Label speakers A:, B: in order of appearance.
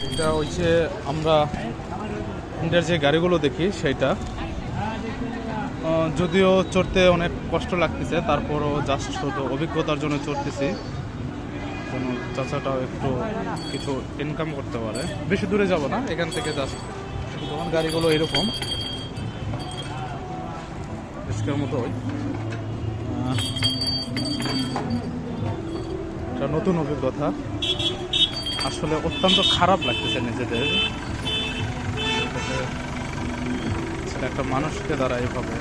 A: এটা হচ্ছে আমরা ইন্ডিয়ার যে গাড়িগুলো দেখি সেইটা, যদিও চড়তে অনেক কষ্ট লাগতেছে, তারপরও জাস্ট শুধু অভিজ্ঞতার জন্য চড়তেছি, যেন চাচাটাও একটু কিছু ইনকাম করতে পারে। বেশি দূরে যাব না, এখান থেকে জাস্ট তোমার গাড়িগুলো এরকম রিস্কের মতোই। এটা নতুন অভিজ্ঞতা, আসলে অত্যন্ত খারাপ লাগতেছে নিজেদের, একটা মানুষকে দ্বারা এইভাবে